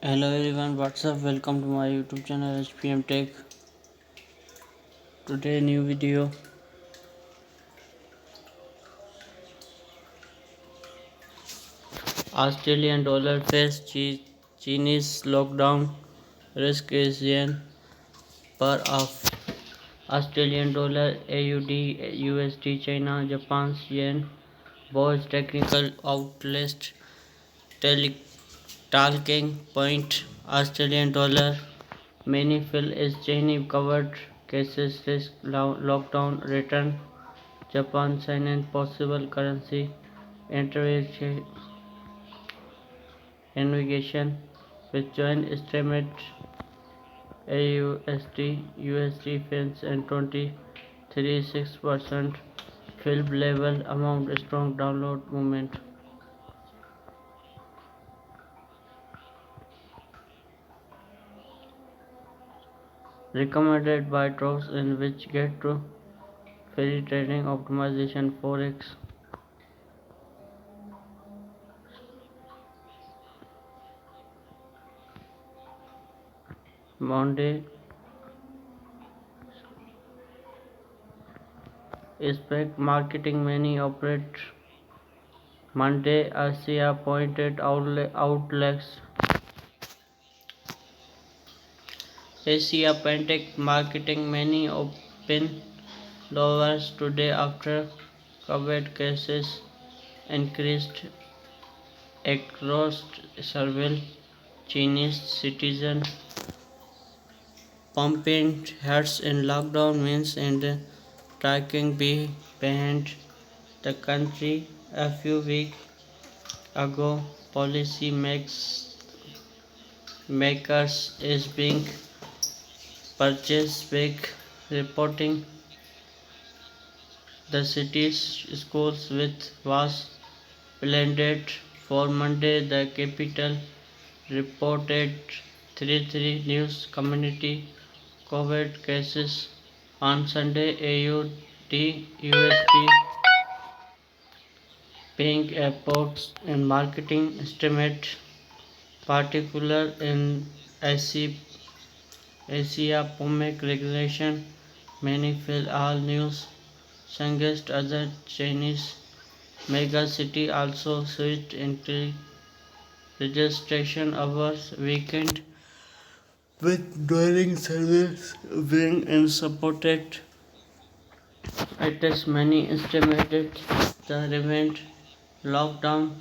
Hello everyone, what's up? Welcome to my YouTube channel HPM Tech. Today new video. Australian dollar face Chinese lockdown. Risk is yen per of Australian dollar, AUD, USD, China, Japan's yen. Both technical outlist talking point. Australian dollar. Many feel is Chinese covered cases risk lockdown return. Japan signing possible currency navigation with joint estimate AUSD USD fins and 23.6% film level amount strong download movement. Recommended by drops in which get to free trading optimization forex. Monday spec marketing many operate. Monday Asia pointed outlets. Asia Pentec marketing many open doors today after COVID cases increased across several Chinese citizens. Pumping heads in lockdown means and tracking behind the country a few weeks ago. Policy makers is being purchased big reporting the city's schools with was blended for Monday. The capital reported 33 news community COVID cases on Sunday. AUD USD paying airports and marketing estimate, particular in Asia POMEC regulation. Many feel all news suggest other Chinese mega city also switched into registration hours weekend with dwelling service being in supported. It is many estimated the event lockdown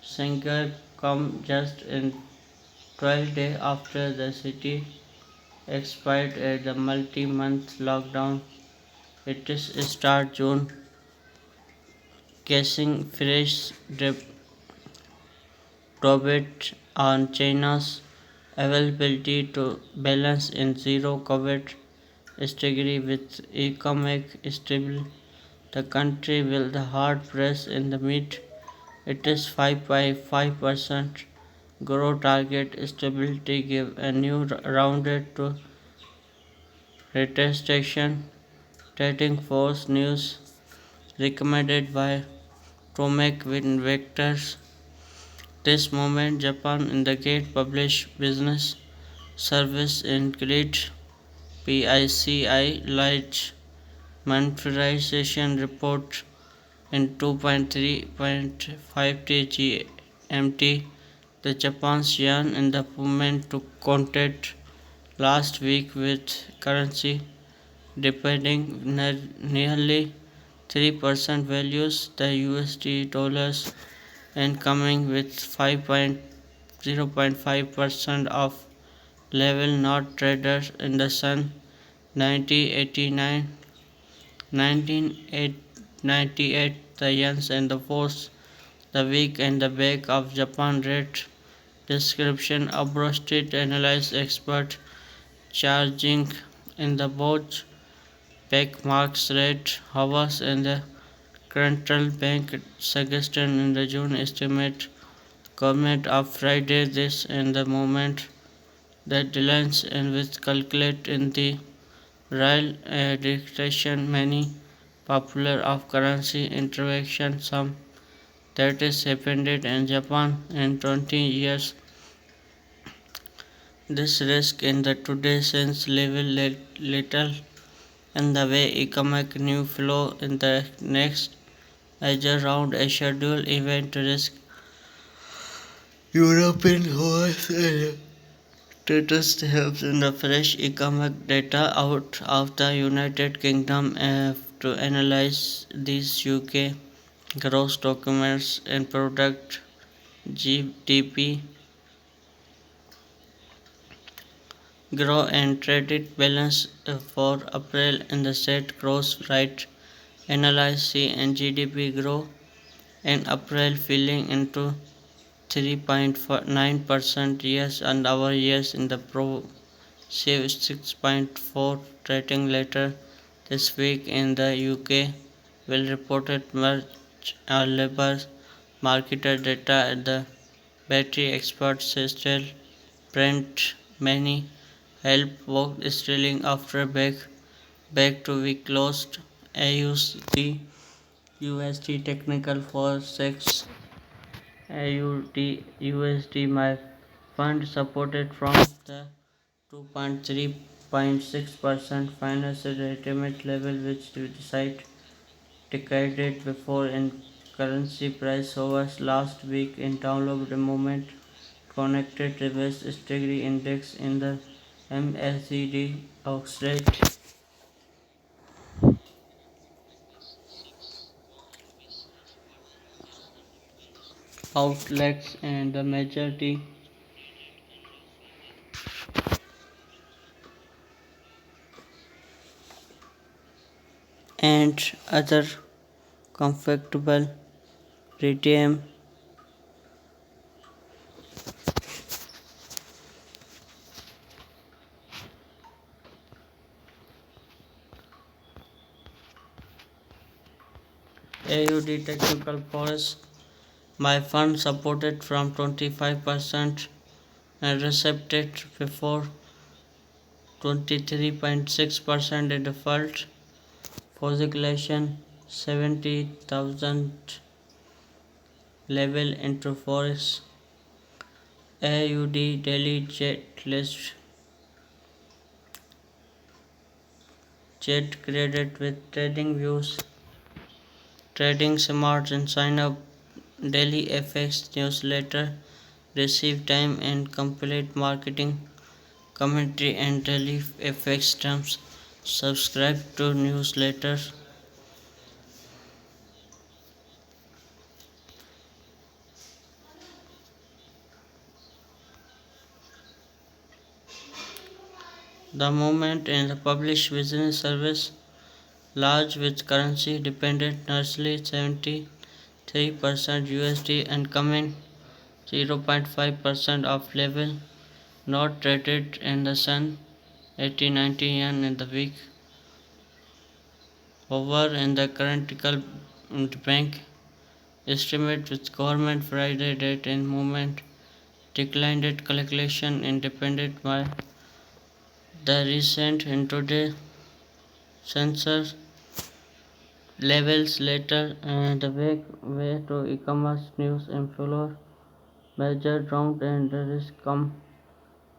Shanghai come just in 12 days after the city expired at the multi-month lockdown. It is start June, casing fresh debate on China's availability to balance in zero COVID strategy with economic stability. The country will the hard press in the mid. It is 5.5% growth target stability give a new rounded to retestation. Trading Force News recommended by Tomek Vectors. This moment Japan indicate publish business service include PICI Light monetization report in 2.3.5 GMT. The Japan's yen in the movement to contact last week with currency depending nearly 3% values. The USD dollars incoming with 5.0.5% of level not traded in the sun 1989 1998. The yens and the force the week and the back of Japan rate description abroad analyze expert charging in the both back marks rate hours and the central bank suggested in the June estimate comment of Friday. This and the moment that deadlines and with calculate in the real dictation many popular of currency interaction some that is happened in Japan in 20 years. This risk in the today sense level little in the way economic new flow in the next major round a scheduled event risk European horse status helps in the fresh economic data out of the United Kingdom to analyze these UK gross documents and product GDP grow and credit balance for April in the set gross right analyze C and GDP grow in April filling into 3.9% yes and our yes in the pro save 6.4 rating later this week in the UK will reported much labour market data at the battery experts still print many help work stealing after back to week closed AUD USD technical for 6 AUD USD my fund supported from the 2.3.6% financial retirement level which we decided before in currency price hovers last week in downward movement connected reverse steady index in the MACD oscillate outlets and the majority and other comfortable redeem AUD technical force my fund supported from 25% and received before 23.6% in default Fossilization 70,000 level into forex AUD daily chat credit with trading views trading smart and sign up daily FX newsletter receive time and complete marketing commentary and daily FX terms subscribe to newsletters. The movement in the published business service large with currency dependent nursery 73% USD and coming 0.5% of level not traded in the sun 80-90 yen in the week over in the critical bank estimate with government Friday date and movement declined calculation independent by the recent intraday sensor levels later and the way to e-commerce news inflow major round and the risk come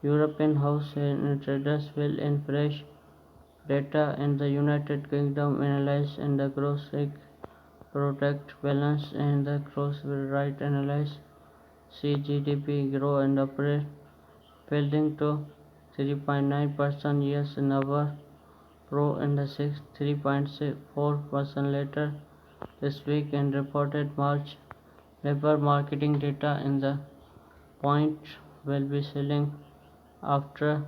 European house and traders will in fresh data in the United Kingdom analyze and the gross product balance and the gross will right analyze see GDP grow and operate building to 3.9% yes in our pro in the 3.4% later this week and reported March labor marketing data in the point will be selling after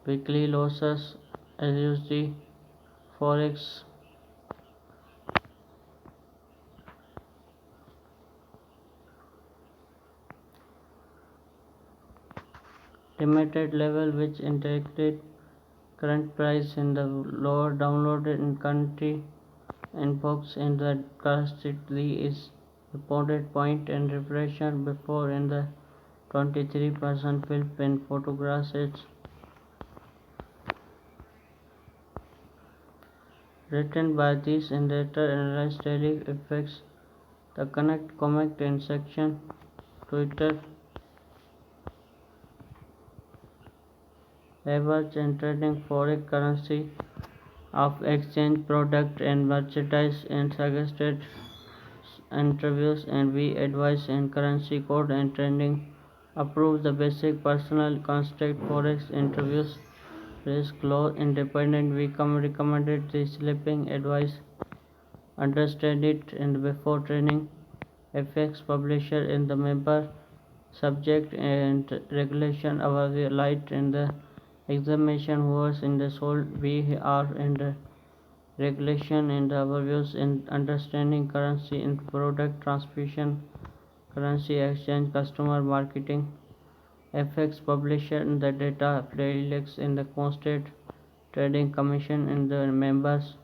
weekly losses USD forex limited level which integrated current price in the lower downloaded in country inbox in the constantly is reported point and refresher before in the 23% film and photographs it's written by these and later analyze daily effects The connect comment in section Twitter. Average and trading foreign currency of exchange product and merchandise and suggested interviews and we advise in currency code and trending approve the basic personal construct forex interviews risk law independent we recommended the sleeping advice understand it and before training FX publisher in the member subject and regulation our light in the examination was in the soul we are in the regulation and overviews in understanding currency in product transmission currency exchange customer marketing FX publisher in the data playlist in the constant trading commission in the members